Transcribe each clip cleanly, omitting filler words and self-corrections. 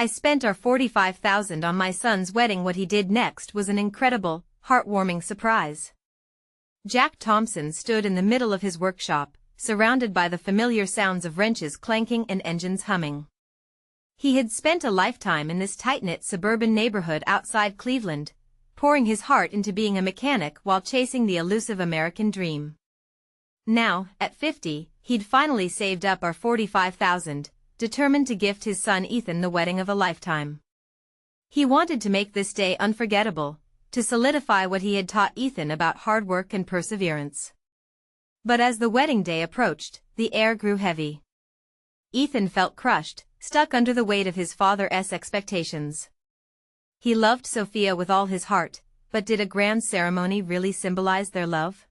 I spent our $45,000 on my son's wedding. What he did next was an incredible, heartwarming surprise. Jack Thompson stood in the middle of his workshop, surrounded by the familiar sounds of wrenches clanking and engines humming. He had spent a lifetime in this tight-knit suburban neighborhood outside Cleveland, pouring his heart into being a mechanic while chasing the elusive American dream. Now, at 50, he'd finally saved up our $45,000, determined to gift his son Ethan the wedding of a lifetime. He wanted to make this day unforgettable, to solidify what he had taught Ethan about hard work and perseverance. But as the wedding day approached, the air grew heavy. Ethan felt crushed, stuck under the weight of his father's expectations. He loved Sophia with all his heart, but did a grand ceremony really symbolize their love?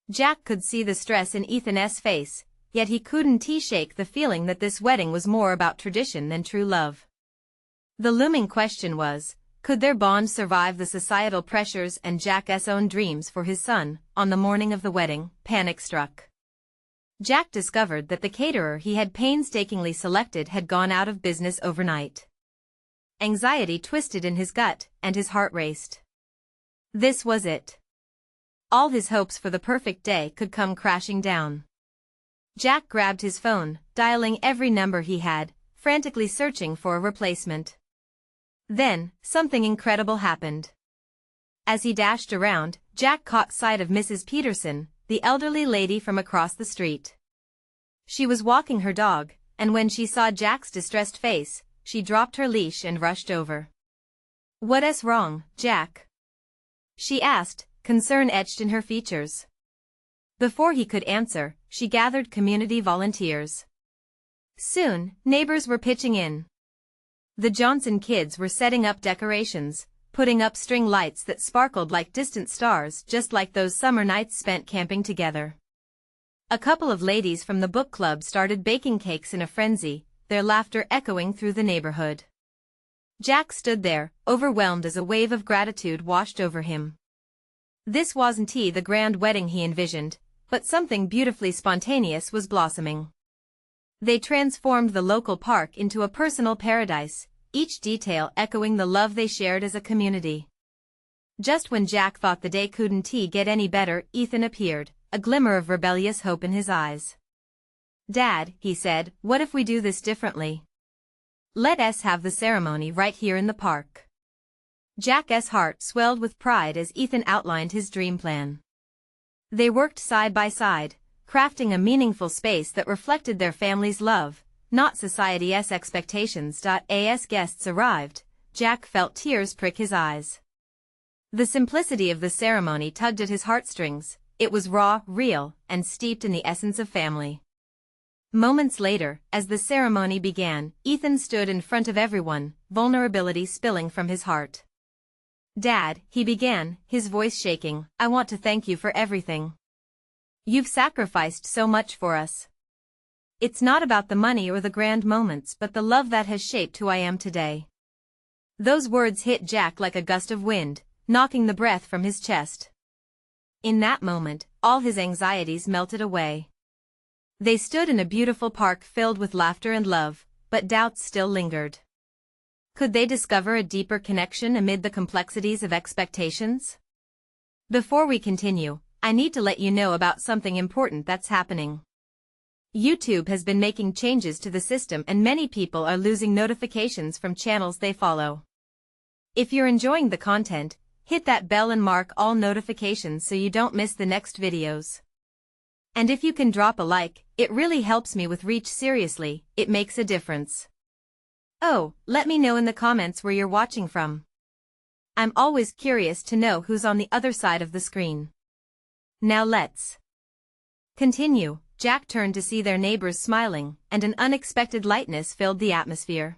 Jack could see the stress in Ethan's face, yet he couldn't shake the feeling that this wedding was more about tradition than true love. The looming question was, could their bond survive the societal pressures and Jack's own dreams for his son? On the morning of the wedding, panic struck. Jack discovered that the caterer he had painstakingly selected had gone out of business overnight. Anxiety twisted in his gut, and his heart raced. This was it. All his hopes for the perfect day could come crashing down. Jack grabbed his phone, dialing every number he had, frantically searching for a replacement. Then, something incredible happened. As he dashed around, Jack caught sight of Mrs. Peterson, the elderly lady from across the street. She was walking her dog, and when she saw Jack's distressed face, she dropped her leash and rushed over. "What's wrong, Jack?" she asked, concern etched in her features. Before he could answer, she gathered community volunteers. Soon, neighbors were pitching in. The Johnson kids were setting up decorations, putting up string lights that sparkled like distant stars, just like those summer nights spent camping together. A couple of ladies from the book club started baking cakes in a frenzy, their laughter echoing through the neighborhood. Jack stood there, overwhelmed as a wave of gratitude washed over him. This wasn't the grand wedding he envisioned, but something beautifully spontaneous was blossoming. They transformed the local park into a personal paradise, each detail echoing the love they shared as a community. Just when Jack thought the day couldn't get any better, Ethan appeared, a glimmer of rebellious hope in his eyes. "Dad," he said, "what if we do this differently? Let us have the ceremony right here in the park." Jack's heart swelled with pride as Ethan outlined his dream plan. They worked side by side, crafting a meaningful space that reflected their family's love, not society's expectations. As guests arrived, Jack felt tears prick his eyes. The simplicity of the ceremony tugged at his heartstrings. It was raw, real, and steeped in the essence of family. Moments later, as the ceremony began, Ethan stood in front of everyone, vulnerability spilling from his heart. "Dad," he began, his voice shaking, "I want to thank you for everything. You've sacrificed so much for us. It's not about the money or the grand moments, but the love that has shaped who I am today." Those words hit Jack like a gust of wind, knocking the breath from his chest. In that moment, all his anxieties melted away. They stood in a beautiful park filled with laughter and love, but doubts still lingered. Could they discover a deeper connection amid the complexities of expectations? Before we continue, I need to let you know about something important that's happening. YouTube has been making changes to the system and many people are losing notifications from channels they follow. If you're enjoying the content, hit that bell and mark all notifications so you don't miss the next videos. And if you can drop a like, it really helps me with reach. Seriously, it makes a difference. Oh, let me know in the comments where you're watching from. I'm always curious to know who's on the other side of the screen. Now let's continue. Jack turned to see their neighbors smiling, and an unexpected lightness filled the atmosphere.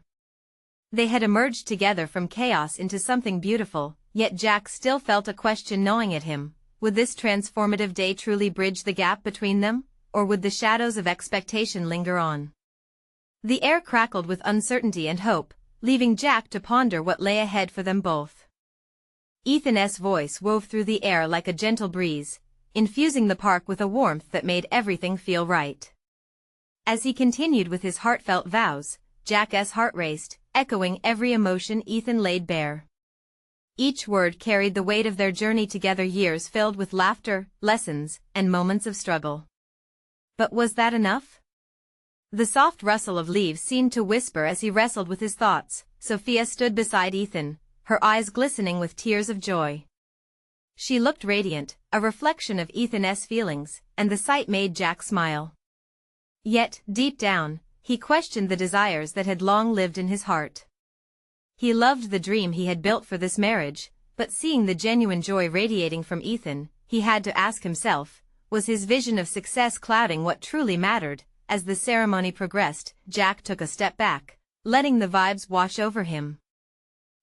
They had emerged together from chaos into something beautiful, yet Jack still felt a question gnawing at him. Would this transformative day truly bridge the gap between them, or would the shadows of expectation linger on? The air crackled with uncertainty and hope, leaving Jack to ponder what lay ahead for them both. Ethan's voice wove through the air like a gentle breeze, infusing the park with a warmth that made everything feel right. As he continued with his heartfelt vows, Jack's heart raced, echoing every emotion Ethan laid bare. Each word carried the weight of their journey together, years filled with laughter, lessons, and moments of struggle. But was that enough? The soft rustle of leaves seemed to whisper as he wrestled with his thoughts. Sophia stood beside Ethan, her eyes glistening with tears of joy. She looked radiant, a reflection of Ethan's feelings, and the sight made Jack smile. Yet, deep down, he questioned the desires that had long lived in his heart. He loved the dream he had built for this marriage, but seeing the genuine joy radiating from Ethan, he had to ask himself, was his vision of success clouding what truly mattered? As the ceremony progressed, Jack took a step back, letting the vibes wash over him.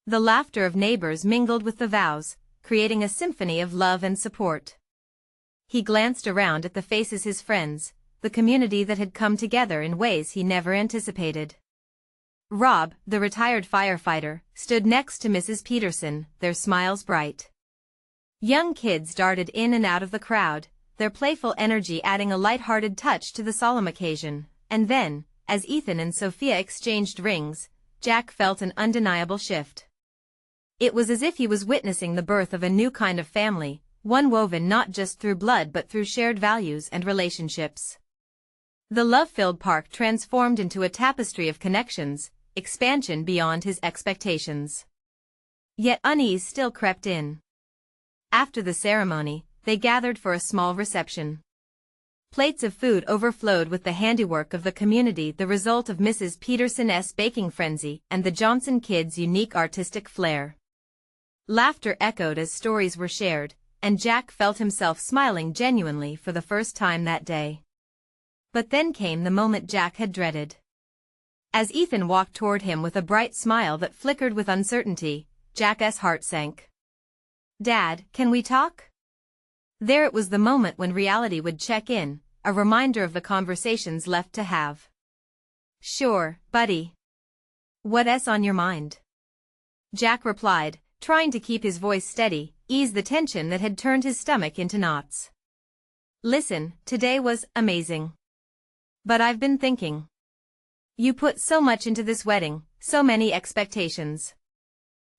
The laughter of neighbors mingled with the vows, creating a symphony of love and support. He glanced around at the faces of his friends, the community that had come together in ways he never anticipated. Rob, the retired firefighter, stood next to Mrs. Peterson, their smiles bright. Young kids darted in and out of the crowd, their playful energy adding a light-hearted touch to the solemn occasion. And then, as Ethan and Sophia exchanged rings, Jack felt an undeniable shift. It was as if he was witnessing the birth of a new kind of family, one woven not just through blood but through shared values and relationships. The love-filled park transformed into a tapestry of connections, expansion beyond his expectations. Yet unease still crept in. After the ceremony, they gathered for a small reception. Plates of food overflowed with the handiwork of the community, the result of Mrs. Peterson's baking frenzy and the Johnson kids' unique artistic flair. Laughter echoed as stories were shared, and Jack felt himself smiling genuinely for the first time that day. But then came the moment Jack had dreaded. As Ethan walked toward him with a bright smile that flickered with uncertainty, Jack's heart sank. "Dad, can we talk?" There it was, the moment when reality would check in, a reminder of the conversations left to have. "Sure, buddy. What's on your mind?" Jack replied, trying to keep his voice steady, ease the tension that had turned his stomach into knots. "Listen, today was amazing. But I've been thinking. You put so much into this wedding, so many expectations.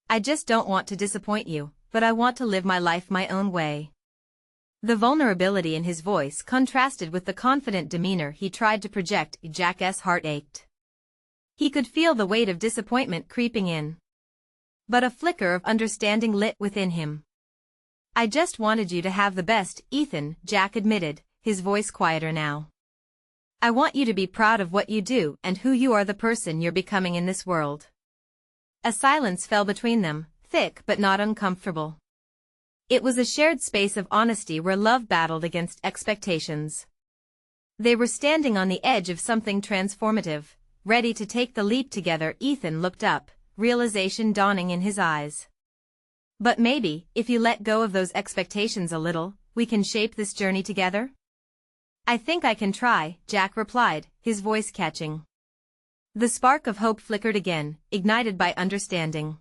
I just don't want to disappoint you, but I want to live my life my own way." The vulnerability in his voice contrasted with the confident demeanor he tried to project. Jack's heart ached. He could feel the weight of disappointment creeping in. But a flicker of understanding lit within him. "I just wanted you to have the best, Ethan," Jack admitted, his voice quieter now. "I want you to be proud of what you do and who you are, the person you're becoming in this world." A silence fell between them, thick but not uncomfortable. It was a shared space of honesty where love battled against expectations. They were standing on the edge of something transformative, ready to take the leap together. Ethan looked up, realization dawning in his eyes. "But maybe, if you let go of those expectations a little, we can shape this journey together?" "I think I can try," Jack replied, his voice catching. The spark of hope flickered again, ignited by understanding.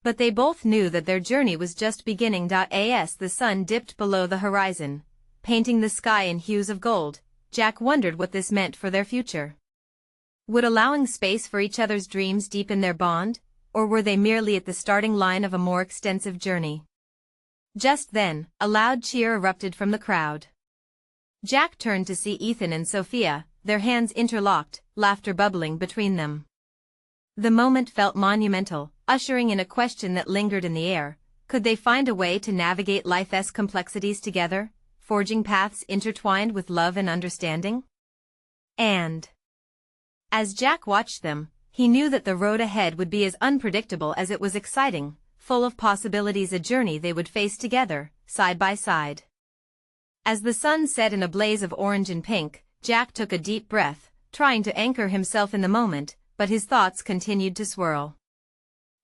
But they both knew that their journey was just beginning. As the sun dipped below the horizon, painting the sky in hues of gold, Jack wondered what this meant for their future. Would allowing space for each other's dreams deepen their bond, or were they merely at the starting line of a more extensive journey? Just then, a loud cheer erupted from the crowd. Jack turned to see Ethan and Sophia, their hands interlocked, laughter bubbling between them. The moment felt monumental, ushering in a question that lingered in the air: could they find a way to navigate life's complexities together, forging paths intertwined with love and understanding? And as Jack watched them, he knew that the road ahead would be as unpredictable as it was exciting, full of possibilities, a journey they would face together, side by side. As the sun set in a blaze of orange and pink, Jack took a deep breath, trying to anchor himself in the moment, but his thoughts continued to swirl.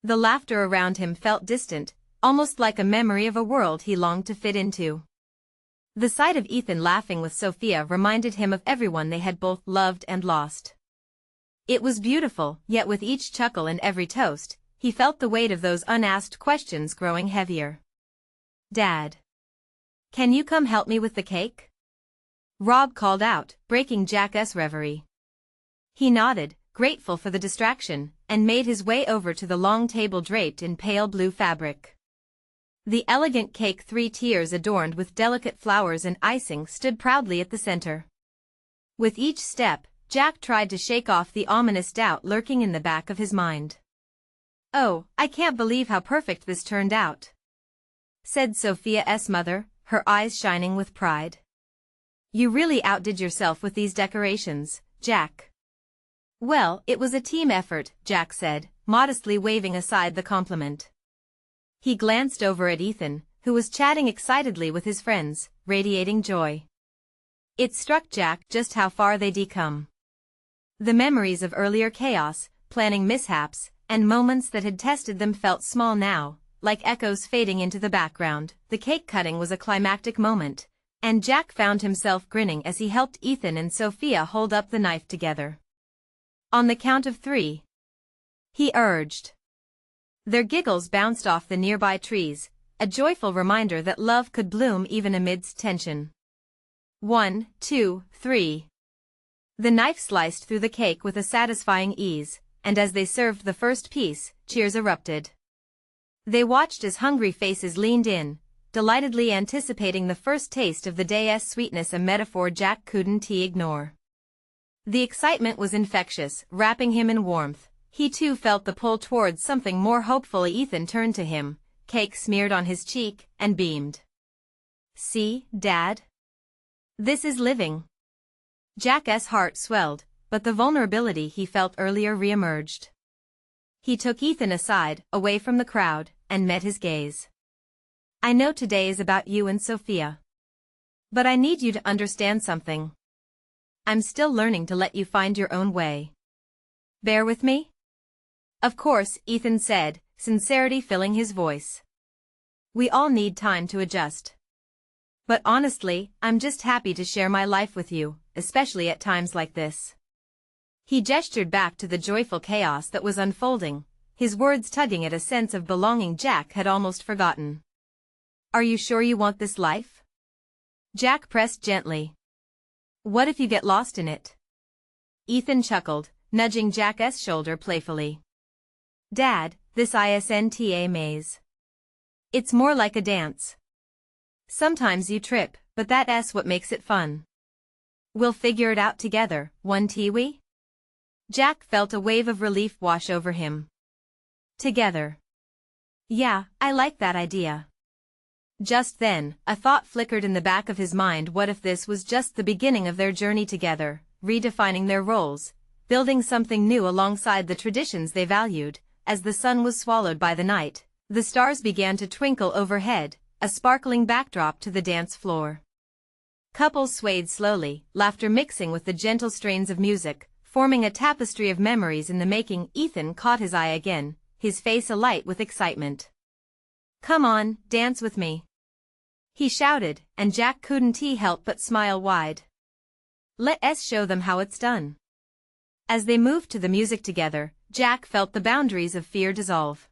The laughter around him felt distant, almost like a memory of a world he longed to fit into. The sight of Ethan laughing with Sophia reminded him of everyone they had both loved and lost. It was beautiful, yet with each chuckle and every toast, he felt the weight of those unasked questions growing heavier. "Dad, can you come help me with the cake?" Rob called out, breaking Jack's reverie. He nodded, grateful for the distraction, and made his way over to the long table draped in pale blue fabric. The elegant cake, 3 tiers adorned with delicate flowers and icing, stood proudly at the center. With each step, Jack tried to shake off the ominous doubt lurking in the back of his mind. "Oh, I can't believe how perfect this turned out," said Sophia's mother, her eyes shining with pride. "You really outdid yourself with these decorations, Jack." "Well, it was a team effort," Jack said, modestly waving aside the compliment. He glanced over at Ethan, who was chatting excitedly with his friends, radiating joy. It struck Jack just how far they'd come. The memories of earlier chaos, planning mishaps, and moments that had tested them felt small now, like echoes fading into the background. The cake cutting was a climactic moment, and Jack found himself grinning as he helped Ethan and Sophia hold up the knife together. "On the count of 3. He urged. Their giggles bounced off the nearby trees, a joyful reminder that love could bloom even amidst tension. 1, 2, 3. The knife sliced through the cake with a satisfying ease, and as they served the first piece, cheers erupted. They watched as hungry faces leaned in, delightedly anticipating the first taste of the day's sweetness, a metaphor Jack couldn't ignore. The excitement was infectious, wrapping him in warmth. He too felt the pull towards something more hopeful. Ethan turned to him, cake smeared on his cheek, and beamed. "See, Dad? This is living." Jack's heart swelled, but the vulnerability he felt earlier reemerged. He took Ethan aside, away from the crowd, and met his gaze. "I know today is about you and Sophia. But I need you to understand something. I'm still learning to let you find your own way. Bear with me?" "Of course," Ethan said, sincerity filling his voice. "We all need time to adjust. But honestly, I'm just happy to share my life with you, especially at times like this." He gestured back to the joyful chaos that was unfolding, his words tugging at a sense of belonging Jack had almost forgotten. "Are you sure you want this life?" Jack pressed gently. "What if you get lost in it?" Ethan chuckled, nudging Jack's shoulder playfully. "Dad, this isn't a maze. It's more like a dance. Sometimes you trip, but that's what makes it fun. We'll figure it out together, won't we?" Jack felt a wave of relief wash over him. "Together. Yeah, I like that idea." Just then, a thought flickered in the back of his mind. What if this was just the beginning of their journey together, redefining their roles, building something new alongside the traditions they valued? As the sun was swallowed by the night, the stars began to twinkle overhead, a sparkling backdrop to the dance floor. Couples swayed slowly, laughter mixing with the gentle strains of music, forming a tapestry of memories in the making. Ethan caught his eye again, his face alight with excitement. "Come on, dance with me," he shouted, and Jack couldn't help but smile wide. "Let's show them how it's done." As they moved to the music together, Jack felt the boundaries of fear dissolve.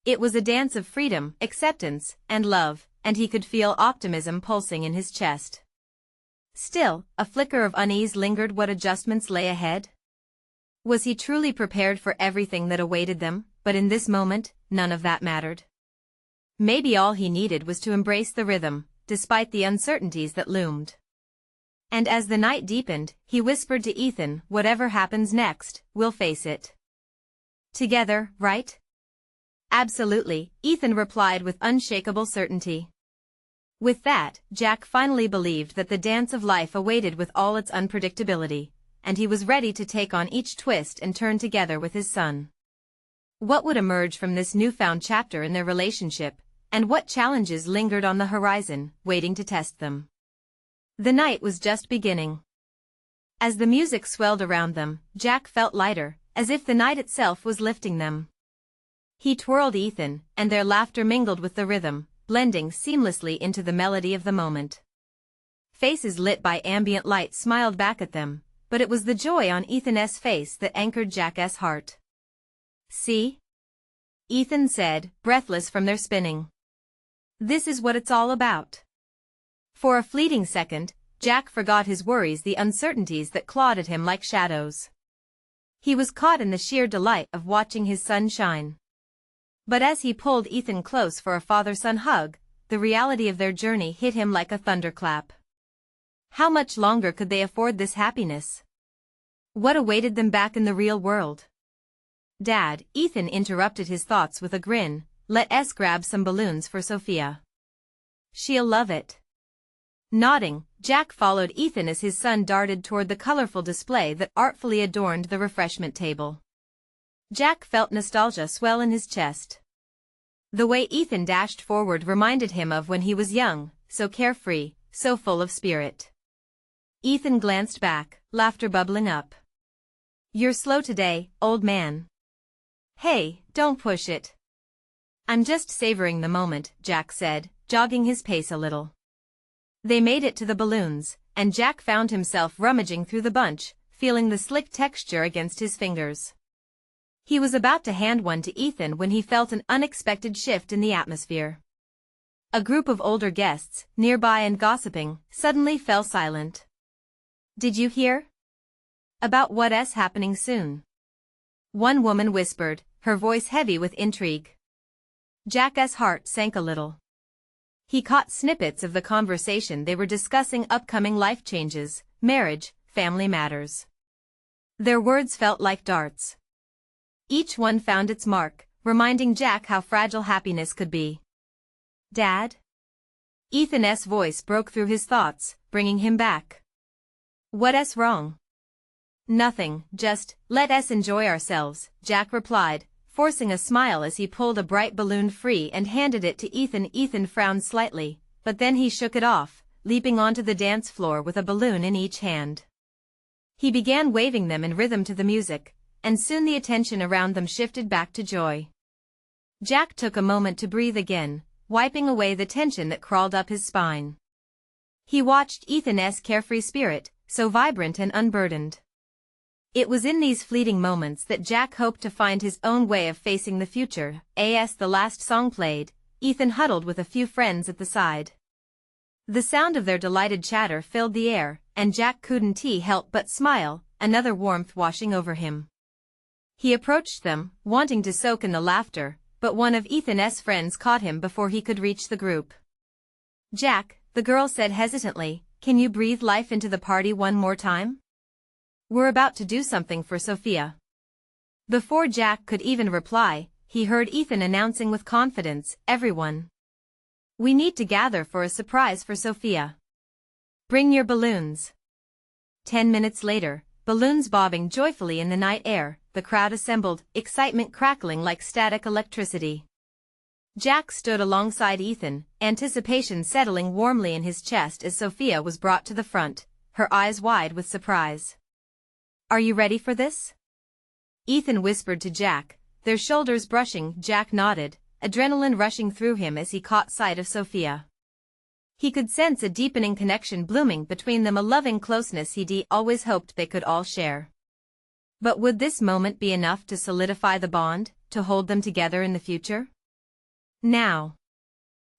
It was a dance of freedom, acceptance, and love, and he could feel optimism pulsing in his chest. Still, a flicker of unease lingered. What adjustments lay ahead? Was he truly prepared for everything that awaited them? But in this moment, none of that mattered. Maybe all he needed was to embrace the rhythm, despite the uncertainties that loomed. And as the night deepened, he whispered to Ethan, "Whatever happens next, we'll face it together, right?" "Absolutely," Ethan replied with unshakable certainty. With that, Jack finally believed that the dance of life awaited with all its unpredictability, and he was ready to take on each twist and turn together with his son. What would emerge from this newfound chapter in their relationship, and what challenges lingered on the horizon, waiting to test them? The night was just beginning. As the music swelled around them, Jack felt lighter, as if the night itself was lifting them. He twirled Ethan, and their laughter mingled with the rhythm, blending seamlessly into the melody of the moment. Faces lit by ambient light smiled back at them, but it was the joy on Ethan's face that anchored Jack's heart. "See?" Ethan said, breathless from their spinning. "This is what it's all about." For a fleeting second, Jack forgot his worries, the uncertainties that clawed at him like shadows. He was caught in the sheer delight of watching his son shine. But as he pulled Ethan close for a father-son hug, the reality of their journey hit him like a thunderclap. How much longer could they afford this happiness? What awaited them back in the real world? Dad, Ethan interrupted his thoughts with a grin, let's grab some balloons for Sophia. She'll love it. Nodding, Jack followed Ethan as his son darted toward the colorful display that artfully adorned the refreshment table. Jack felt nostalgia swell in his chest. The way Ethan dashed forward reminded him of when he was young, so carefree, so full of spirit. Ethan glanced back, laughter bubbling up. You're slow today, old man. Hey, don't push it. I'm just savoring the moment, Jack said, jogging his pace a little. They made it to the balloons, and Jack found himself rummaging through the bunch, feeling the slick texture against his fingers. He was about to hand one to Ethan when he felt an unexpected shift in the atmosphere. A group of older guests, nearby and gossiping, suddenly fell silent. Did you hear? About what's happening soon? One woman whispered, her voice heavy with intrigue. Jack's heart sank a little. He caught snippets of the conversation. They were discussing upcoming life changes, marriage, family matters. Their words felt like darts. Each one found its mark, reminding Jack how fragile happiness could be. Dad? Ethan's voice broke through his thoughts, bringing him back. What's wrong? Nothing, just, let's enjoy ourselves, Jack replied, forcing a smile as he pulled a bright balloon free and handed it to Ethan. Ethan frowned slightly, but then he shook it off, leaping onto the dance floor with a balloon in each hand. He began waving them in rhythm to the music, and soon the attention around them shifted back to joy. Jack took a moment to breathe again, wiping away the tension that crawled up his spine. He watched Ethan's carefree spirit, so vibrant and unburdened. It was in these fleeting moments that Jack hoped to find his own way of facing the future. As the last song played, Ethan huddled with a few friends at the side. The sound of their delighted chatter filled the air, and Jack couldn't help but smile, another warmth washing over him. He approached them, wanting to soak in the laughter, but one of Ethan's friends caught him before he could reach the group. Jack, the girl said hesitantly, can you breathe life into the party one more time? We're about to do something for Sophia. Before Jack could even reply, he heard Ethan announcing with confidence, everyone. We need to gather for a surprise for Sophia. Bring your balloons. 10 minutes later, balloons bobbing joyfully in the night air, the crowd assembled, excitement crackling like static electricity. Jack stood alongside Ethan, anticipation settling warmly in his chest as Sophia was brought to the front, her eyes wide with surprise. Are you ready for this? Ethan whispered to Jack, their shoulders brushing. Jack nodded, adrenaline rushing through him as he caught sight of Sophia. He could sense a deepening connection blooming between them, a loving closeness he'd always hoped they could all share. But would this moment be enough to solidify the bond, to hold them together in the future? Now!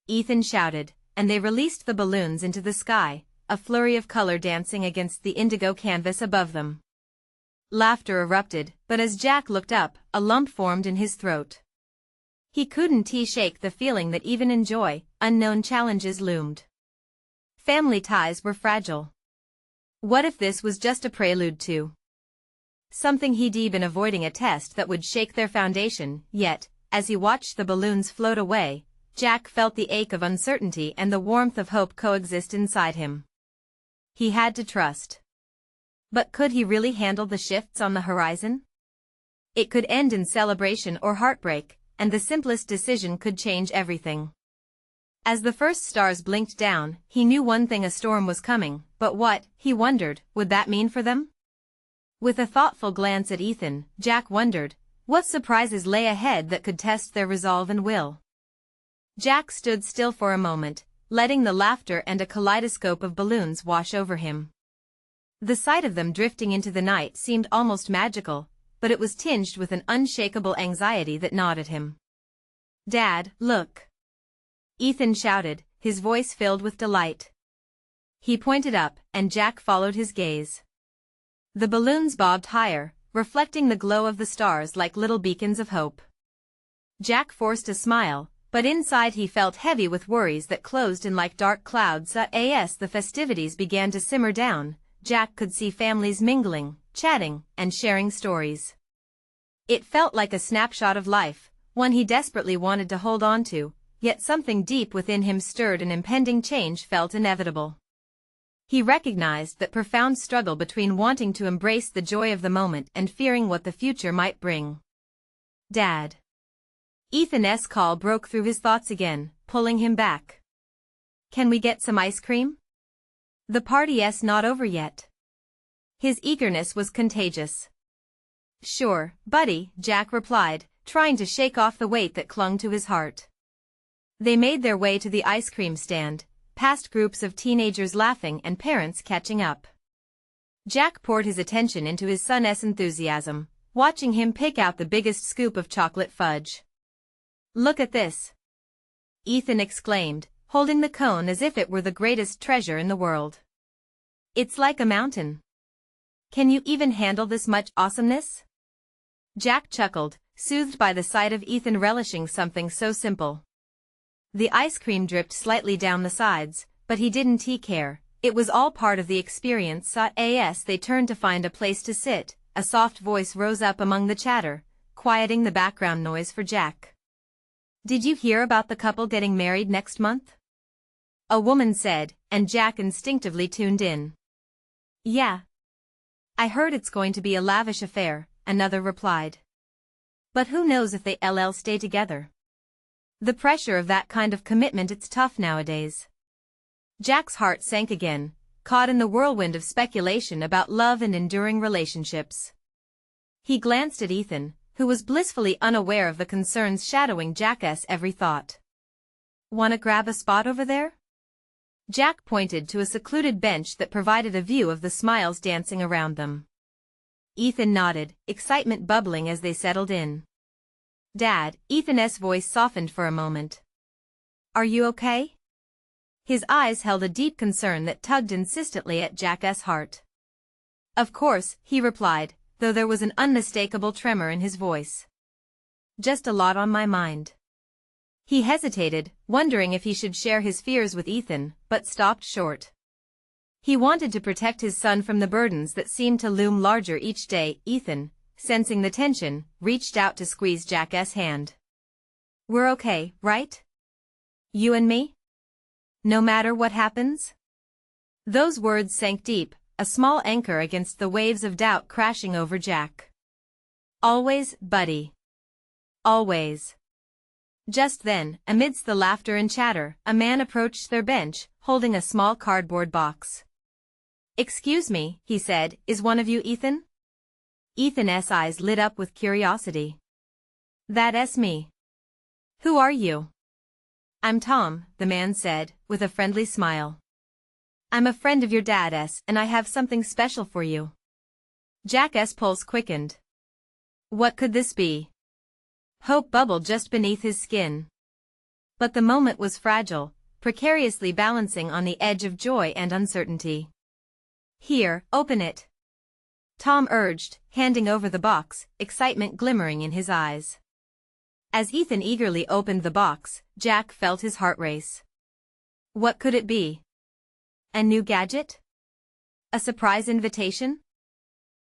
Ethan shouted, and they released the balloons into the sky, a flurry of color dancing against the indigo canvas above them. Laughter erupted, but as Jack looked up, a lump formed in his throat. He couldn't shake the feeling that even in joy, unknown challenges loomed. Family ties were fragile. What if this was just a prelude to something he'd been avoiding, a test that would shake their foundation? Yet, as he watched the balloons float away, Jack felt the ache of uncertainty and the warmth of hope coexist inside him. He had to trust. But could he really handle the shifts on the horizon? It could end in celebration or heartbreak, and the simplest decision could change everything. As the first stars blinked down, he knew one thing: a storm was coming, but what, he wondered, would that mean for them? With a thoughtful glance at Ethan, Jack wondered, what surprises lay ahead that could test their resolve and will. Jack stood still for a moment, letting the laughter and a kaleidoscope of balloons wash over him. The sight of them drifting into the night seemed almost magical, but it was tinged with an unshakable anxiety that gnawed at him. Dad, look! Ethan shouted, his voice filled with delight. He pointed up, and Jack followed his gaze. The balloons bobbed higher, reflecting the glow of the stars like little beacons of hope. Jack forced a smile, but inside he felt heavy with worries that closed in like dark clouds. As the festivities began to simmer down, Jack could see families mingling, chatting, and sharing stories. It felt like a snapshot of life, one he desperately wanted to hold on to, yet something deep within him stirred an impending change felt inevitable. He recognized that profound struggle between wanting to embrace the joy of the moment and fearing what the future might bring. Dad. Ethan's call broke through his thoughts again, pulling him back. Can we get some ice cream? The party's not over yet. His eagerness was contagious. Sure, buddy, Jack replied, trying to shake off the weight that clung to his heart. They made their way to the ice cream stand, past groups of teenagers laughing and parents catching up. Jack poured his attention into his son's enthusiasm, watching him pick out the biggest scoop of chocolate fudge. Look at this! Ethan exclaimed, holding the cone as if it were the greatest treasure in the world. It's like a mountain. Can you even handle this much awesomeness? Jack chuckled, soothed by the sight of Ethan relishing something so simple. The ice cream dripped slightly down the sides, but he didn't care. It was all part of the experience. As they turned to find a place to sit, a soft voice rose up among the chatter, quieting the background noise for Jack. Did you hear about the couple getting married next month? A woman said, and Jack instinctively tuned in. Yeah. I heard it's going to be a lavish affair, another replied. But who knows if they'll stay together? The pressure of that kind of commitment, it's tough nowadays. Jack's heart sank again, caught in the whirlwind of speculation about love and enduring relationships. He glanced at Ethan, who was blissfully unaware of the concerns shadowing Jack's every thought. Wanna grab a spot over there? Jack pointed to a secluded bench that provided a view of the smiles dancing around them. Ethan nodded, excitement bubbling as they settled in. Dad, Ethan's voice softened for a moment. Are you okay? His eyes held a deep concern that tugged insistently at Jack's heart. Of course, he replied, though there was an unmistakable tremor in his voice. Just a lot on my mind. He hesitated, wondering if he should share his fears with Ethan, but stopped short. He wanted to protect his son from the burdens that seemed to loom larger each day. Ethan, sensing the tension, reached out to squeeze Jack's hand. We're okay, right? You and me? No matter what happens? Those words sank deep, a small anchor against the waves of doubt crashing over Jack. Always, buddy. Always. Just then, amidst the laughter and chatter, a man approached their bench, holding a small cardboard box. Excuse me, he said, is one of you Ethan? Ethan's eyes lit up with curiosity. That's me. Who are you? I'm Tom, the man said, with a friendly smile. I'm a friend of your dad's, and I have something special for you. Jack's pulse quickened. What could this be? Hope bubbled just beneath his skin. But the moment was fragile, precariously balancing on the edge of joy and uncertainty. Here, open it. Tom urged, handing over the box, excitement glimmering in his eyes. As Ethan eagerly opened the box, Jack felt his heart race. What could it be? A new gadget? A surprise invitation?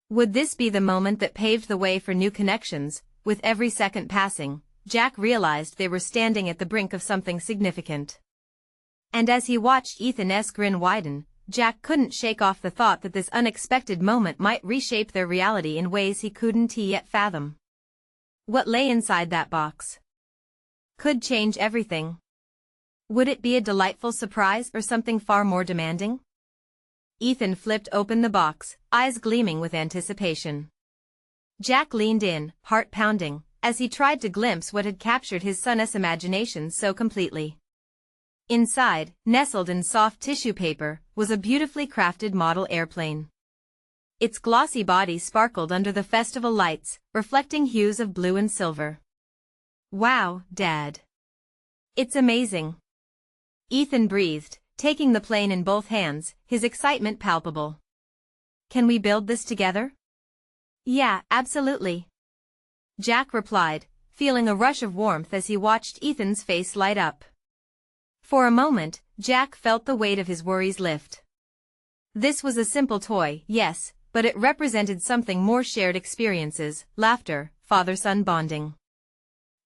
Would this be the moment that paved the way for new connections? With every second passing, Jack realized they were standing at the brink of something significant. And as he watched Ethan's grin widen, Jack couldn't shake off the thought that this unexpected moment might reshape their reality in ways he couldn't yet fathom. What lay inside that box? Could change everything. Would it be a delightful surprise or something far more demanding? Ethan flipped open the box, eyes gleaming with anticipation. Jack leaned in, heart pounding, as he tried to glimpse what had captured his son's imagination so completely. Inside, nestled in soft tissue paper, was a beautifully crafted model airplane. Its glossy body sparkled under the festival lights, reflecting hues of blue and silver. Wow, Dad. It's amazing. Ethan breathed, taking the plane in both hands, his excitement palpable. Can we build this together? Yeah, absolutely. Jack replied, feeling a rush of warmth as he watched Ethan's face light up. For a moment, Jack felt the weight of his worries lift. This was a simple toy, yes, but it represented something more: shared experiences, laughter, father-son bonding.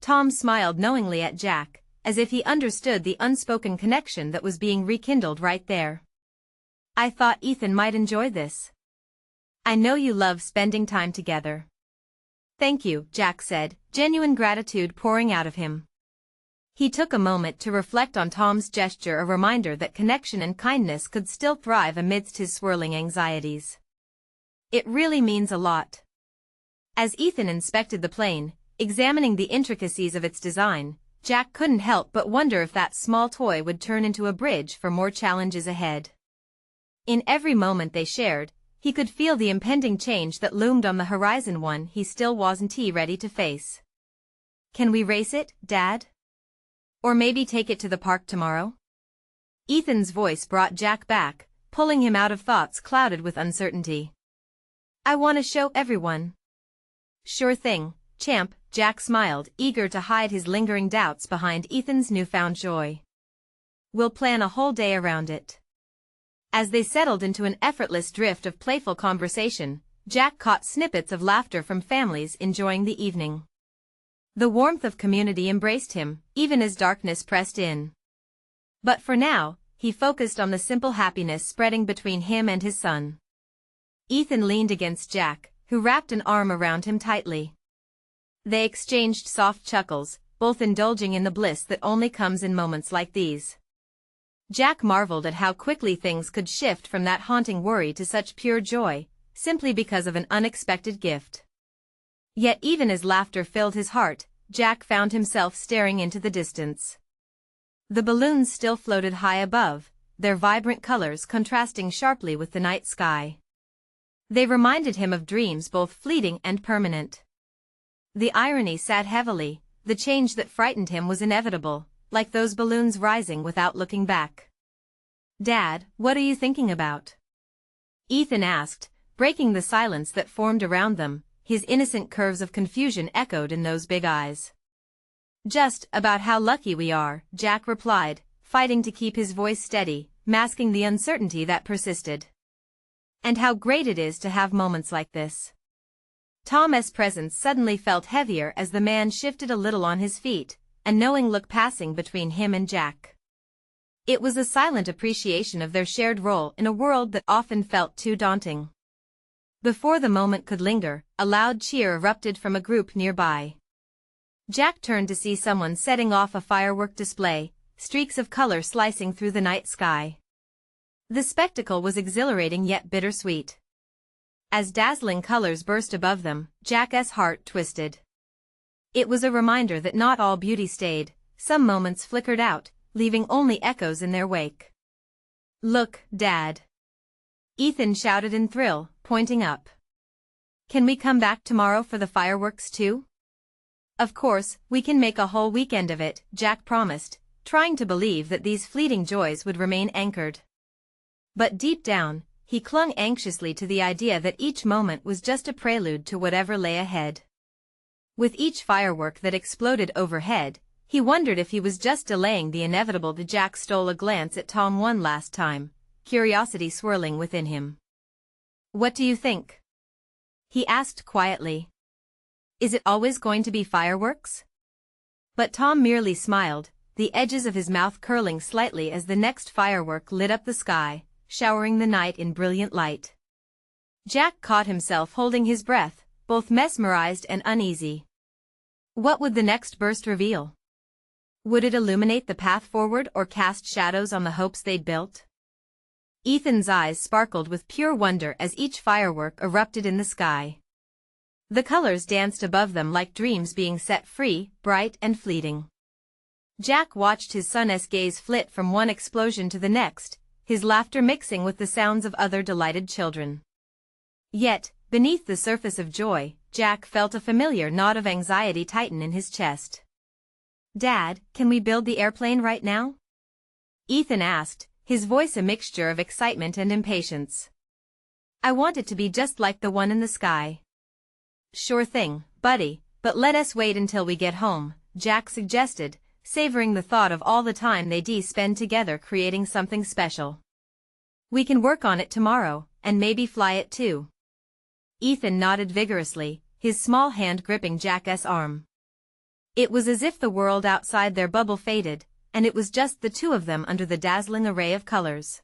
Tom smiled knowingly at Jack, as if he understood the unspoken connection that was being rekindled right there. I thought Ethan might enjoy this. I know you love spending time together. Thank you, Jack said, genuine gratitude pouring out of him. He took a moment to reflect on Tom's gesture, a reminder that connection and kindness could still thrive amidst his swirling anxieties. It really means a lot. As Ethan inspected the plane, examining the intricacies of its design, Jack couldn't help but wonder if that small toy would turn into a bridge for more challenges ahead. In every moment they shared, he could feel the impending change that loomed on the horizon, one he still wasn't ready to face. Can we race it, Dad? Or maybe take it to the park tomorrow? Ethan's voice brought Jack back, pulling him out of thoughts clouded with uncertainty. I want to show everyone. Sure thing, champ, Jack smiled, eager to hide his lingering doubts behind Ethan's newfound joy. We'll plan a whole day around it. As they settled into an effortless drift of playful conversation, Jack caught snippets of laughter from families enjoying the evening. The warmth of community embraced him, even as darkness pressed in. But for now, he focused on the simple happiness spreading between him and his son. Ethan leaned against Jack, who wrapped an arm around him tightly. They exchanged soft chuckles, both indulging in the bliss that only comes in moments like these. Jack marveled at how quickly things could shift from that haunting worry to such pure joy, simply because of an unexpected gift. Yet even as laughter filled his heart, Jack found himself staring into the distance. The balloons still floated high above, their vibrant colors contrasting sharply with the night sky. They reminded him of dreams both fleeting and permanent. The irony sat heavily, the change that frightened him was inevitable, like those balloons rising without looking back. Dad, what are you thinking about? Ethan asked, breaking the silence that formed around them. His innocent curves of confusion echoed in those big eyes. Just about how lucky we are, Jack replied, fighting to keep his voice steady, masking the uncertainty that persisted. And how great it is to have moments like this. Tom's presence suddenly felt heavier as the man shifted a little on his feet, a knowing look passing between him and Jack. It was a silent appreciation of their shared role in a world that often felt too daunting. Before the moment could linger, a loud cheer erupted from a group nearby. Jack turned to see someone setting off a firework display, streaks of color slicing through the night sky. The spectacle was exhilarating yet bittersweet. As dazzling colors burst above them, Jack's heart twisted. It was a reminder that not all beauty stayed, some moments flickered out, leaving only echoes in their wake. Look, Dad! Ethan shouted in thrill, pointing up. Can we come back tomorrow for the fireworks too? Of course, we can make a whole weekend of it, Jack promised, trying to believe that these fleeting joys would remain anchored. But deep down, he clung anxiously to the idea that each moment was just a prelude to whatever lay ahead. With each firework that exploded overhead, he wondered if he was just delaying the inevitable. Jack stole a glance at Tom one last time, curiosity swirling within him. What do you think? He asked quietly. Is it always going to be fireworks? But Tom merely smiled, the edges of his mouth curling slightly as the next firework lit up the sky, showering the night in brilliant light. Jack caught himself holding his breath, both mesmerized and uneasy. What would the next burst reveal? Would it illuminate the path forward or cast shadows on the hopes they'd built? Ethan's eyes sparkled with pure wonder as each firework erupted in the sky. The colors danced above them like dreams being set free, bright and fleeting. Jack watched his son's gaze flit from one explosion to the next, his laughter mixing with the sounds of other delighted children. Yet, beneath the surface of joy, Jack felt a familiar knot of anxiety tighten in his chest. Dad, can we build the airplane right now? Ethan asked, his voice a mixture of excitement and impatience. I want it to be just like the one in the sky. Sure thing, buddy, but let us wait until we get home, Jack suggested, savoring the thought of all the time they'd spend together creating something special. We can work on it tomorrow, and maybe fly it too. Ethan nodded vigorously, his small hand gripping Jack's arm. It was as if the world outside their bubble faded, and it was just the two of them under the dazzling array of colors.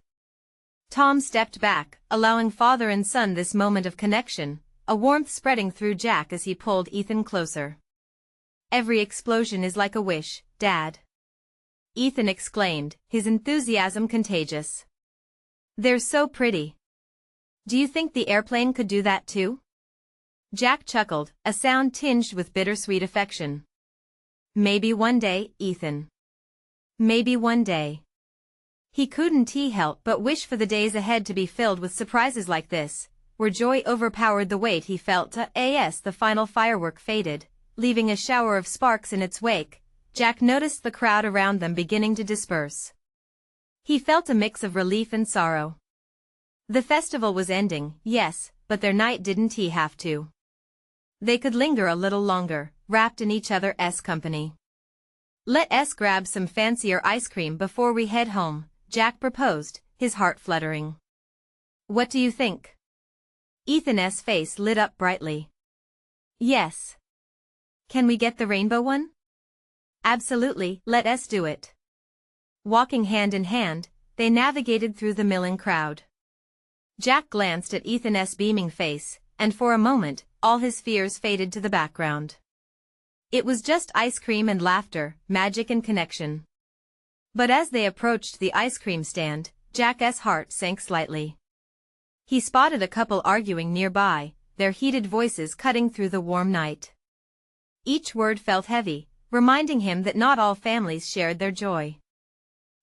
Tom stepped back, allowing father and son this moment of connection, a warmth spreading through Jack as he pulled Ethan closer. Every explosion is like a wish, Dad. Ethan exclaimed, his enthusiasm contagious. They're so pretty. Do you think the airplane could do that too? Jack chuckled, a sound tinged with bittersweet affection. Maybe one day, Ethan. Maybe one day. He couldn't help but wish for the days ahead to be filled with surprises like this, where joy overpowered the weight he felt as the final firework faded, leaving a shower of sparks in its wake. Jack noticed the crowd around them beginning to disperse. He felt a mix of relief and sorrow. The festival was ending, yes, but their night didn't have to. They could linger a little longer, wrapped in each other's company. Let's grab some fancier ice cream before we head home, Jack proposed, his heart fluttering. What do you think? Ethan's face lit up brightly. Yes. Can we get the rainbow one? Absolutely, let's do it. Walking hand in hand, they navigated through the milling crowd. Jack glanced at Ethan's beaming face, and for a moment, all his fears faded to the background. It was just ice cream and laughter, magic and connection. But as they approached the ice cream stand, Jack's heart sank slightly. He spotted a couple arguing nearby, their heated voices cutting through the warm night. Each word felt heavy, reminding him that not all families shared their joy.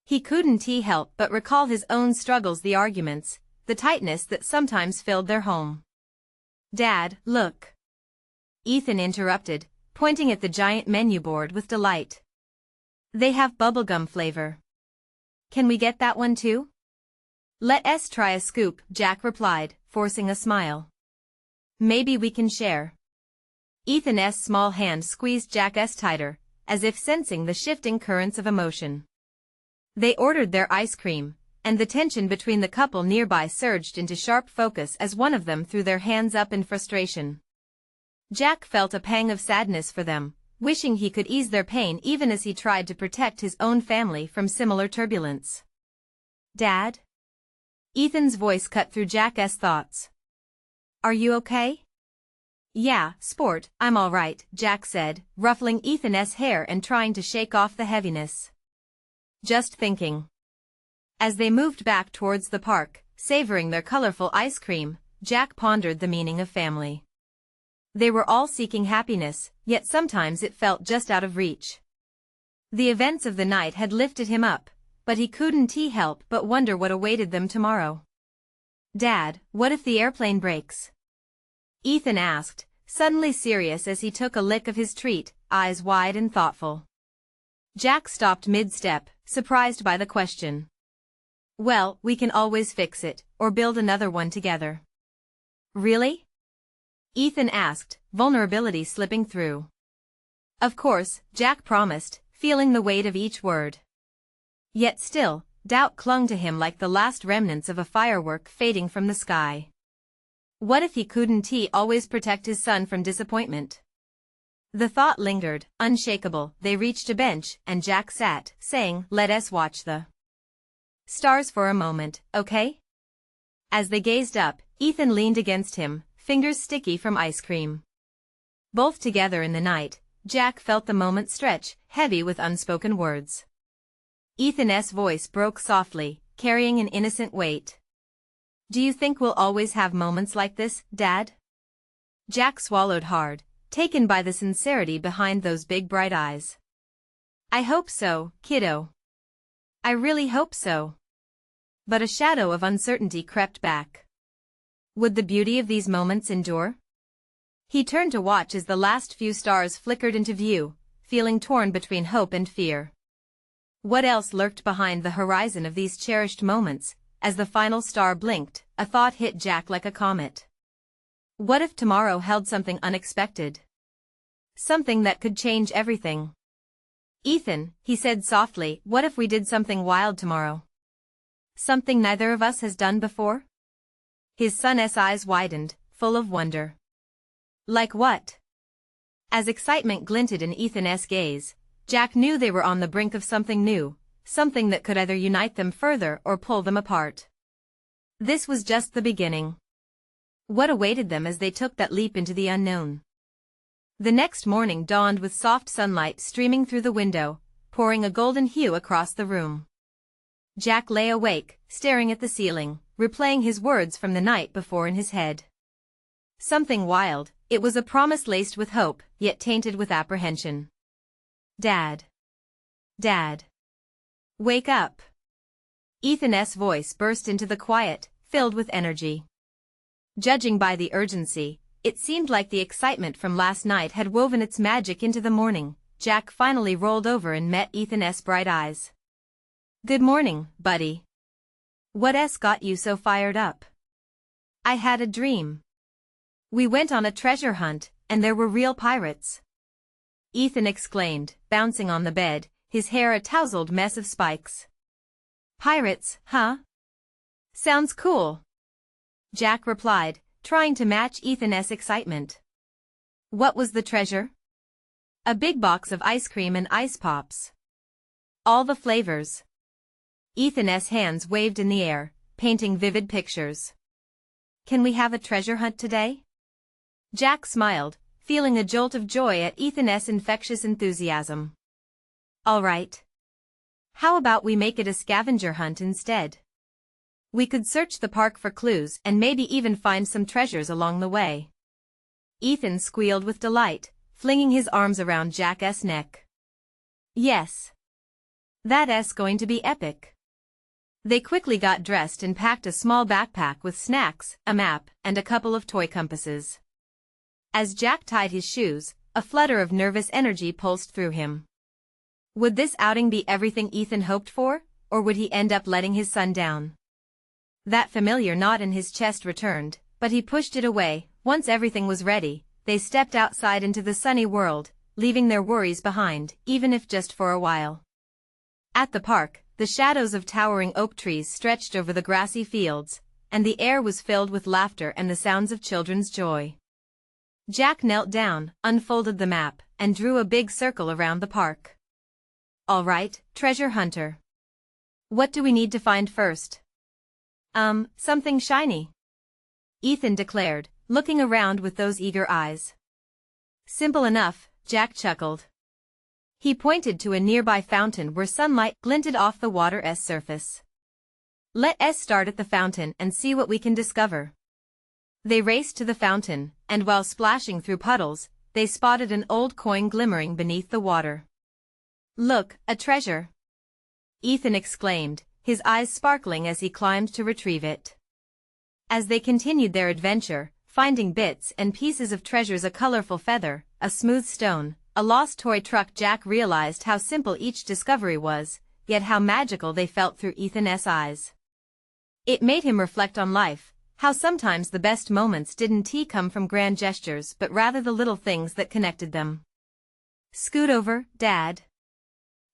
He couldn't help but recall his own struggles, the arguments, the tightness that sometimes filled their home. Dad, look. Ethan interrupted, pointing at the giant menu board with delight. They have bubblegum flavor. Can we get that one too? Let's try a scoop, Jack replied, forcing a smile. Maybe we can share. Ethan's small hand squeezed Jack's tighter, as if sensing the shifting currents of emotion. They ordered their ice cream, and the tension between the couple nearby surged into sharp focus as one of them threw their hands up in frustration. Jack felt a pang of sadness for them, wishing he could ease their pain even as he tried to protect his own family from similar turbulence. Dad? Ethan's voice cut through Jack's thoughts. Are you okay? Yeah, sport, I'm all right, Jack said, ruffling Ethan's hair and trying to shake off the heaviness. Just thinking. As they moved back towards the park, savoring their colorful ice cream, Jack pondered the meaning of family. They were all seeking happiness, yet sometimes it felt just out of reach. The events of the night had lifted him up, but he couldn't help but wonder what awaited them tomorrow. Dad, what if the airplane breaks? Ethan asked, suddenly serious as he took a lick of his treat, eyes wide and thoughtful. Jack stopped mid-step, surprised by the question. Well, we can always fix it, or build another one together. Really? Ethan asked, vulnerability slipping through. Of course, Jack promised, feeling the weight of each word. Yet still, doubt clung to him like the last remnants of a firework fading from the sky. What if he couldn't always protect his son from disappointment? The thought lingered, unshakable. They reached a bench, and Jack sat, saying, let us watch the stars for a moment, okay? As they gazed up, Ethan leaned against him, fingers sticky from ice cream. Both together in the night, Jack felt the moment stretch, heavy with unspoken words. Ethan's voice broke softly, carrying an innocent weight. Do you think we'll always have moments like this, Dad? Jack swallowed hard, taken by the sincerity behind those big bright eyes. I hope so, kiddo. I really hope so. But a shadow of uncertainty crept back. Would the beauty of these moments endure? He turned to watch as the last few stars flickered into view, feeling torn between hope and fear. What else lurked behind the horizon of these cherished moments? As the final star blinked, a thought hit Jack like a comet. What if tomorrow held something unexpected? Something that could change everything. Ethan, he said softly, what if we did something wild tomorrow? Something neither of us has done before? His son's eyes widened, full of wonder. Like what? As excitement glinted in Ethan's gaze, Jack knew they were on the brink of something new, something that could either unite them further or pull them apart. This was just the beginning. What awaited them as they took that leap into the unknown? The next morning dawned with soft sunlight streaming through the window, pouring a golden hue across the room. Jack lay awake, staring at the ceiling, replaying his words from the night before in his head. Something wild, it was a promise laced with hope, yet tainted with apprehension. Dad. Dad. Wake up. Ethan's voice burst into the quiet, filled with energy. Judging by the urgency, it seemed like the excitement from last night had woven its magic into the morning. Jack finally rolled over and met Ethan's bright eyes. Good morning, buddy. What's got you so fired up? I had a dream. We went on a treasure hunt, and there were real pirates. Ethan exclaimed, bouncing on the bed, his hair a tousled mess of spikes. Pirates, huh? Sounds cool. Jack replied, trying to match Ethan's excitement. What was the treasure? A big box of ice cream and ice pops. All the flavors. Ethan's hands waved in the air, painting vivid pictures. Can we have a treasure hunt today? Jack smiled, feeling a jolt of joy at Ethan's infectious enthusiasm. All right. How about we make it a scavenger hunt instead? We could search the park for clues and maybe even find some treasures along the way. Ethan squealed with delight, flinging his arms around Jack's neck. Yes. That's going to be epic. They quickly got dressed and packed a small backpack with snacks, a map, and a couple of toy compasses. As Jack tied his shoes, a flutter of nervous energy pulsed through him. Would this outing be everything Ethan hoped for, or would he end up letting his son down? That familiar knot in his chest returned, but he pushed it away. Once everything was ready, they stepped outside into the sunny world, leaving their worries behind, even if just for a while. At the park, the shadows of towering oak trees stretched over the grassy fields, and the air was filled with laughter and the sounds of children's joy. Jack knelt down, unfolded the map, and drew a big circle around the park. All right, treasure hunter. What do we need to find first? Something shiny. Ethan declared, looking around with those eager eyes. Simple enough, Jack chuckled. He pointed to a nearby fountain where sunlight glinted off the water's surface. Let's start at the fountain and see what we can discover. They raced to the fountain, and while splashing through puddles, they spotted an old coin glimmering beneath the water. Look, a treasure! Ethan exclaimed, his eyes sparkling as he climbed to retrieve it. As they continued their adventure, finding bits and pieces of treasures, a colorful feather, a smooth stone, a lost toy truck, Jack realized how simple each discovery was, yet how magical they felt through Ethan's eyes. It made him reflect on life, how sometimes the best moments didn't come from grand gestures but rather the little things that connected them. Scoot over, Dad.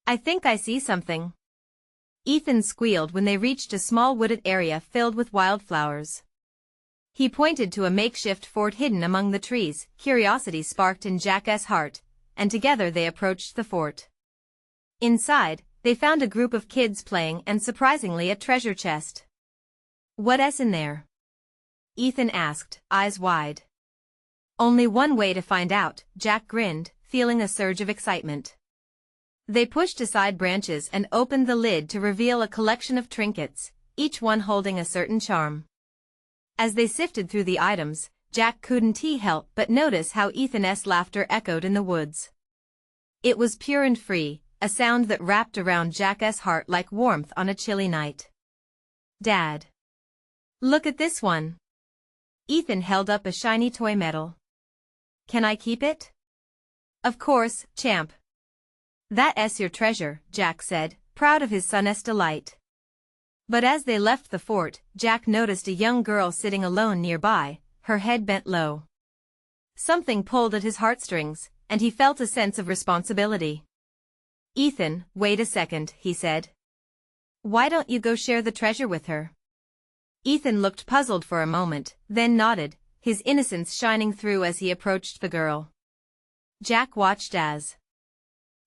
I think I see something. Ethan squealed when they reached a small wooded area filled with wildflowers. He pointed to a makeshift fort hidden among the trees. Curiosity sparked in Jack's heart, and together they approached the fort. Inside, they found a group of kids playing and surprisingly a treasure chest. What's in there? Ethan asked, eyes wide. Only one way to find out, Jack grinned, feeling a surge of excitement. They pushed aside branches and opened the lid to reveal a collection of trinkets, each one holding a certain charm. As they sifted through the items, Jack couldn't help but notice how Ethan's laughter echoed in the woods. It was pure and free, a sound that wrapped around Jack's heart like warmth on a chilly night. Dad. Look at this one. Ethan held up a shiny toy medal. Can I keep it? Of course, champ. That's your treasure, Jack said, proud of his son's delight. But as they left the fort, Jack noticed a young girl sitting alone nearby, her head bent low. Something pulled at his heartstrings, and he felt a sense of responsibility. "Ethan, wait a second," he said. "Why don't you go share the treasure with her?" Ethan looked puzzled for a moment, then nodded, his innocence shining through as he approached the girl. Jack watched as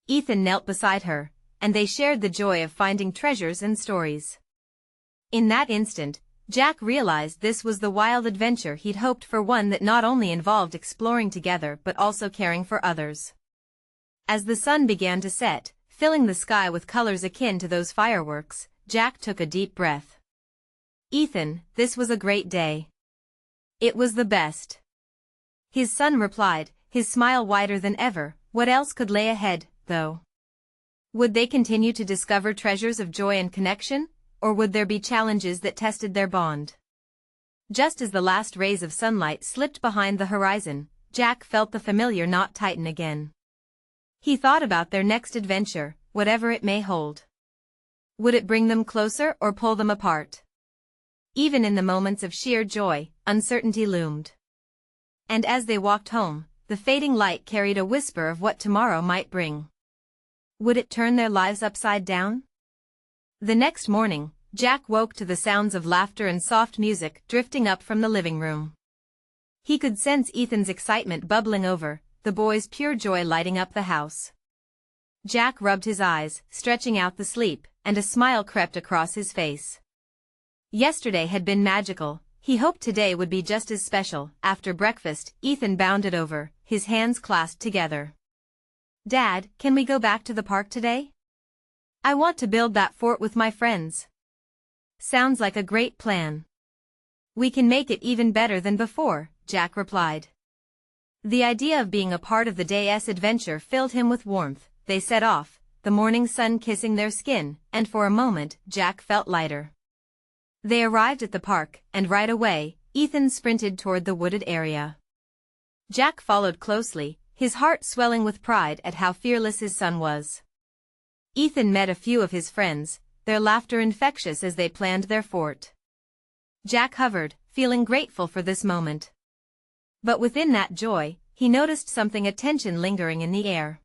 Ethan knelt beside her, and they shared the joy of finding treasures and stories. In that instant, Jack realized this was the wild adventure he'd hoped for, one that not only involved exploring together but also caring for others. As the sun began to set, filling the sky with colors akin to those fireworks, Jack took a deep breath. "Ethan, this was a great day." "It was the best," his son replied, his smile wider than ever. What else could lay ahead, though? Would they continue to discover treasures of joy and connection, or would there be challenges that tested their bond? Just as the last rays of sunlight slipped behind the horizon, Jack felt the familiar knot tighten again. He thought about their next adventure, whatever it may hold. Would it bring them closer or pull them apart? Even in the moments of sheer joy, uncertainty loomed. And as they walked home, the fading light carried a whisper of what tomorrow might bring. Would it turn their lives upside down? The next morning, Jack woke to the sounds of laughter and soft music drifting up from the living room. He could sense Ethan's excitement bubbling over, the boy's pure joy lighting up the house. Jack rubbed his eyes, stretching out the sleep, and a smile crept across his face. Yesterday had been magical, he hoped today would be just as special. After breakfast, Ethan bounded over, his hands clasped together. "Dad, can we go back to the park today? I want to build that fort with my friends." "Sounds like a great plan. We can make it even better than before," Jack replied. The idea of being a part of the day's adventure filled him with warmth. They set off, the morning sun kissing their skin, and for a moment, Jack felt lighter. They arrived at the park, and right away, Ethan sprinted toward the wooded area. Jack followed closely, his heart swelling with pride at how fearless his son was. Ethan met a few of his friends, their laughter infectious as they planned their fort. Jack hovered, feeling grateful for this moment. But within that joy, he noticed something, a tension lingering in the air.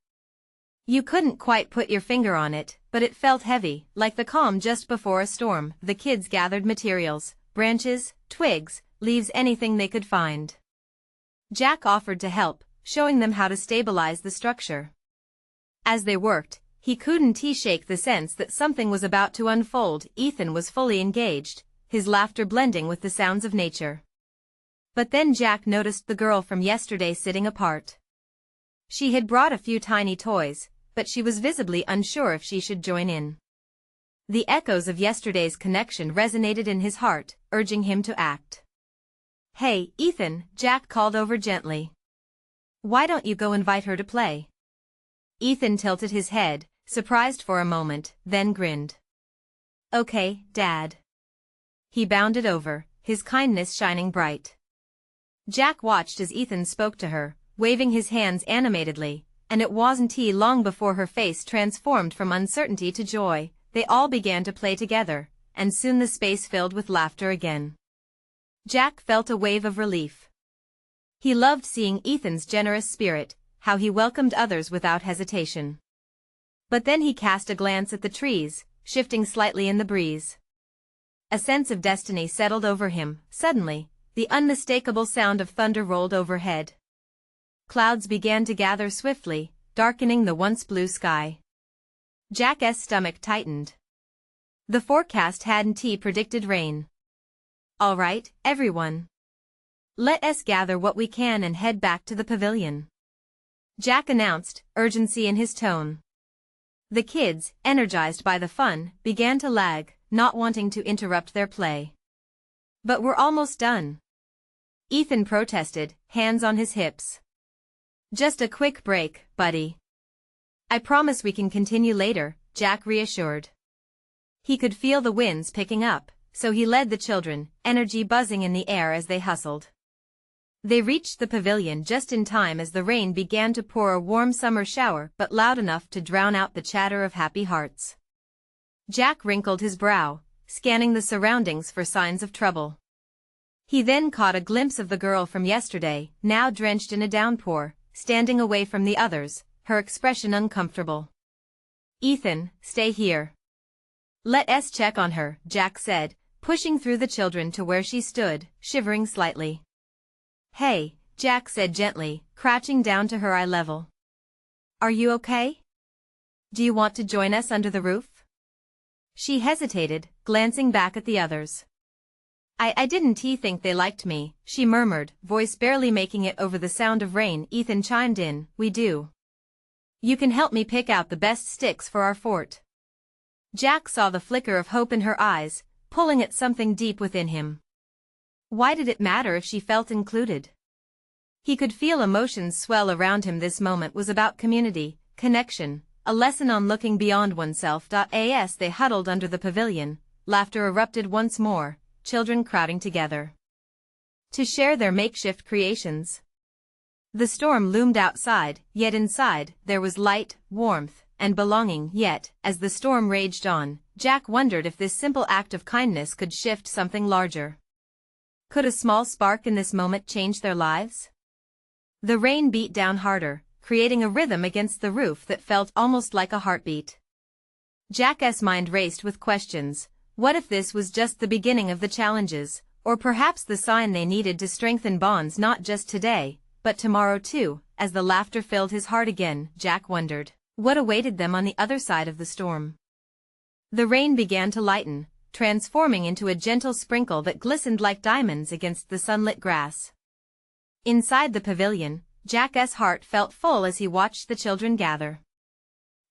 You couldn't quite put your finger on it, but it felt heavy, like the calm just before a storm. The kids gathered materials, branches, twigs, leaves, anything they could find. Jack offered to help, showing them how to stabilize the structure. As they worked, he couldn't shake the sense that something was about to unfold. Ethan was fully engaged, his laughter blending with the sounds of nature. But then Jack noticed the girl from yesterday sitting apart. She had brought a few tiny toys, but she was visibly unsure if she should join in. The echoes of yesterday's connection resonated in his heart, urging him to act. "Hey, Ethan," Jack called over gently. "Why don't you go invite her to play?" Ethan tilted his head, surprised for a moment, then grinned. "Okay, Dad." He bounded over, his kindness shining bright. Jack watched as Ethan spoke to her, waving his hands animatedly, and it wasn't long before her face transformed from uncertainty to joy. They all began to play together, and soon the space filled with laughter again. Jack felt a wave of relief. He loved seeing Ethan's generous spirit, how he welcomed others without hesitation. But then he cast a glance at the trees, shifting slightly in the breeze. A sense of destiny settled over him. Suddenly, the unmistakable sound of thunder rolled overhead. Clouds began to gather swiftly, darkening the once blue sky. Jack's stomach tightened. The forecast hadn't predicted rain. "All right, everyone. Let us gather what we can and head back to the pavilion," Jack announced, urgency in his tone. The kids, energized by the fun, began to lag, not wanting to interrupt their play. "But we're almost done," Ethan protested, hands on his hips. "Just a quick break, buddy. I promise we can continue later," Jack reassured. He could feel the winds picking up, so he led the children, energy buzzing in the air as they hustled. They reached the pavilion just in time as the rain began to pour, a warm summer shower but loud enough to drown out the chatter of happy hearts. Jack wrinkled his brow, scanning the surroundings for signs of trouble. He then caught a glimpse of the girl from yesterday, now drenched in a downpour, standing away from the others, her expression uncomfortable. "Ethan, stay here. Let us check on her," Jack said, pushing through the children to where she stood, shivering slightly. "Hey," Jack said gently, crouching down to her eye level. "Are you okay? Do you want to join us under the roof?" She hesitated, glancing back at the others. I didn't think they liked me," she murmured, voice barely making it over the sound of rain. Ethan chimed in, "We do. You can help me pick out the best sticks for our fort." Jack saw the flicker of hope in her eyes, pulling at something deep within him. Why did it matter if she felt included? He could feel emotions swell around him. This moment was about community, connection, a lesson on looking beyond oneself. As they huddled under the pavilion, laughter erupted once more, children crowding together to share their makeshift creations. The storm loomed outside, yet inside there was light, warmth, and belonging. Yet, as the storm raged on, Jack wondered if this simple act of kindness could shift something larger. Could a small spark in this moment change their lives? The rain beat down harder, creating a rhythm against the roof that felt almost like a heartbeat. Jack's mind raced with questions. What if this was just the beginning of the challenges, or perhaps the sign they needed to strengthen bonds not just today, but tomorrow too? As the laughter filled his heart again, Jack wondered what awaited them on the other side of the storm. The rain began to lighten, transforming into a gentle sprinkle that glistened like diamonds against the sunlit grass. Inside the pavilion, Jack's heart felt full as he watched the children gather.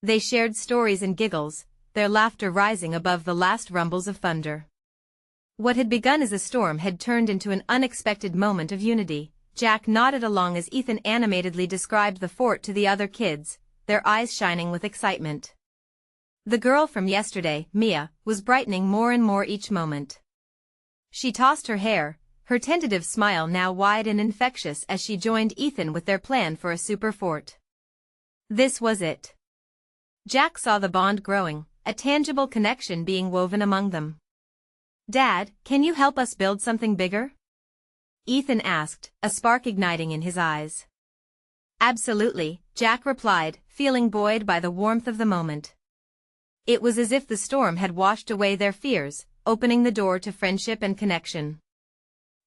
They shared stories and giggles, their laughter rising above the last rumbles of thunder. What had begun as a storm had turned into an unexpected moment of unity. Jack nodded along as Ethan animatedly described the fort to the other kids, their eyes shining with excitement. The girl from yesterday, Mia, was brightening more and more each moment. She tossed her hair, her tentative smile now wide and infectious as she joined Ethan with their plan for a super fort. This was it. Jack saw the bond growing, a tangible connection being woven among them. "Dad, can you help us build something bigger?" Ethan asked, a spark igniting in his eyes. "Absolutely," Jack replied, feeling buoyed by the warmth of the moment. It was as if the storm had washed away their fears, opening the door to friendship and connection.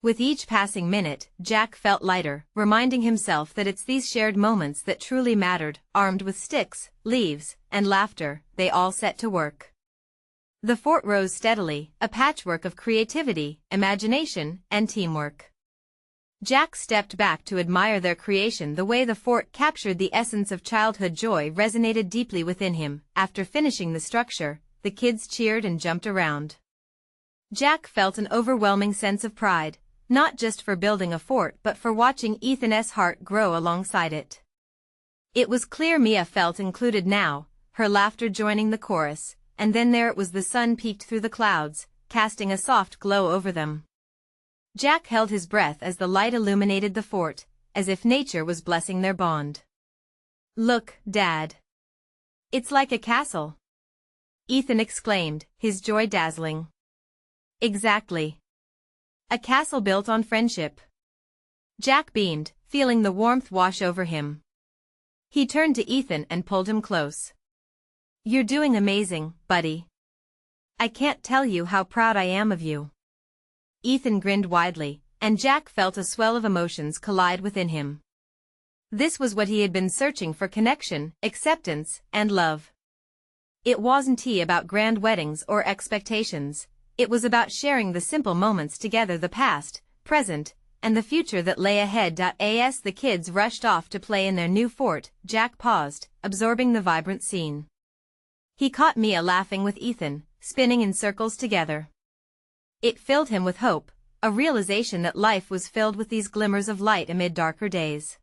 With each passing minute, Jack felt lighter, reminding himself that it's these shared moments that truly mattered. Armed with sticks, leaves, and laughter, they all set to work. The fort rose steadily, a patchwork of creativity, imagination, and teamwork. Jack stepped back to admire their creation. The way the fort captured the essence of childhood joy resonated deeply within him. After finishing the structure, the kids cheered and jumped around. Jack felt an overwhelming sense of pride, not just for building a fort but for watching Ethan's heart grow alongside it. It was clear Mia felt included now, her laughter joining the chorus, and then there it was, the sun peeked through the clouds, casting a soft glow over them. Jack held his breath as the light illuminated the fort, as if nature was blessing their bond. "Look, Dad. It's like a castle," Ethan exclaimed, his joy dazzling. "Exactly. A castle built on friendship." Jack beamed, feeling the warmth wash over him. He turned to Ethan and pulled him close. "You're doing amazing, buddy. I can't tell you how proud I am of you." Ethan grinned widely, and Jack felt a swell of emotions collide within him. This was what he had been searching for: connection, acceptance, and love. It wasn't about grand weddings or expectations. It was about sharing the simple moments together, the past, present, and the future that lay ahead. As the kids rushed off to play in their new fort, Jack paused, absorbing the vibrant scene. He caught Mia laughing with Ethan, spinning in circles together. It filled him with hope, a realization that life was filled with these glimmers of light amid darker days.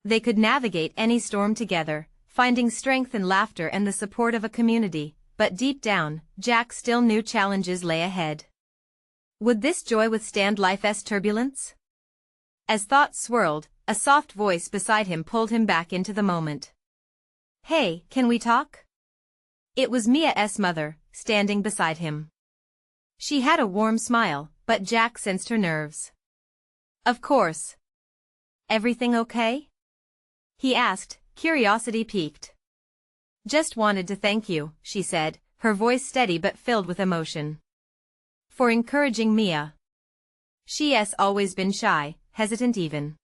They could navigate any storm together, finding strength in laughter and the support of a community. But deep down, Jack still knew challenges lay ahead. Would this joy withstand life's turbulence? As thoughts swirled, a soft voice beside him pulled him back into the moment. "Hey, can we talk?" It was Mia's mother, standing beside him. She had a warm smile, but Jack sensed her nerves. Of course. Everything okay? He asked, curiosity piqued. Just wanted to thank you, she said, her voice steady but filled with emotion. For encouraging Mia. She's always been shy, hesitant even.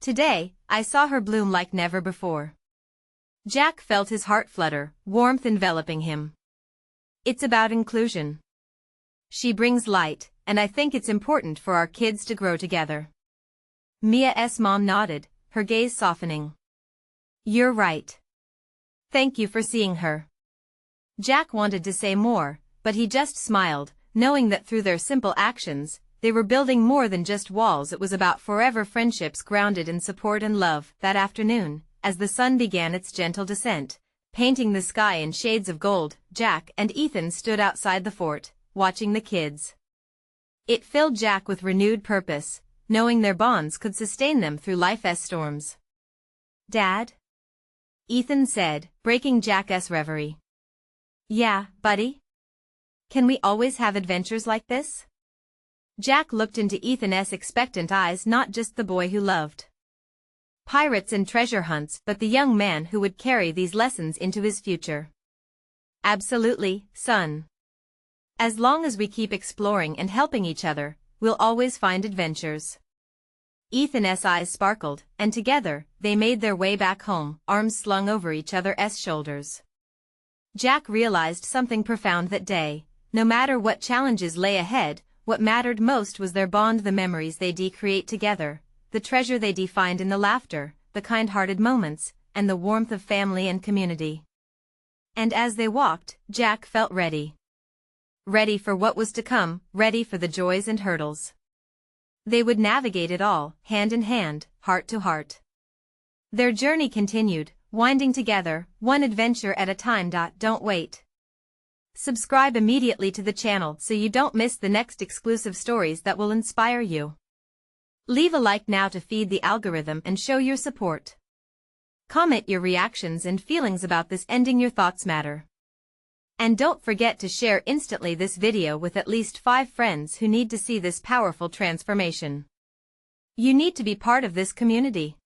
Today, I saw her bloom like never before. Jack felt his heart flutter, warmth enveloping him. It's about inclusion. She brings light, and I think it's important for our kids to grow together. Mia's mom nodded, her gaze softening. You're right. Thank you for seeing her. Jack wanted to say more, but he just smiled, knowing that through their simple actions, they were building more than just walls. It was about forever friendships grounded in support and love. That afternoon, as the sun began its gentle descent, painting the sky in shades of gold, Jack and Ethan stood outside the fort, watching the kids. It filled Jack with renewed purpose, knowing their bonds could sustain them through life's storms. Dad? Ethan said, breaking Jack's reverie. Yeah, buddy? Can we always have adventures like this? Jack looked into Ethan's expectant eyes, not just the boy who loved pirates and treasure hunts, but the young man who would carry these lessons into his future. Absolutely, son. As long as we keep exploring and helping each other, we'll always find adventures. Ethan's eyes sparkled, and together, they made their way back home, arms slung over each other's shoulders. Jack realized something profound that day. No matter what challenges lay ahead, what mattered most was their bond, the memories they'd create together, the treasure they'd find in the laughter, the kind-hearted moments, and the warmth of family and community. And as they walked, Jack felt ready. Ready for what was to come, ready for the joys and hurdles. They would navigate it all, hand in hand, heart to heart. Their journey continued, winding together, one adventure at a time. Don't wait. Subscribe immediately to the channel so you don't miss the next exclusive stories that will inspire you. Leave a like now to feed the algorithm and show your support. Comment your reactions and feelings about this ending. Your thoughts matter. And don't forget to share instantly this video with at least 5 friends who need to see this powerful transformation. You need to be part of this community.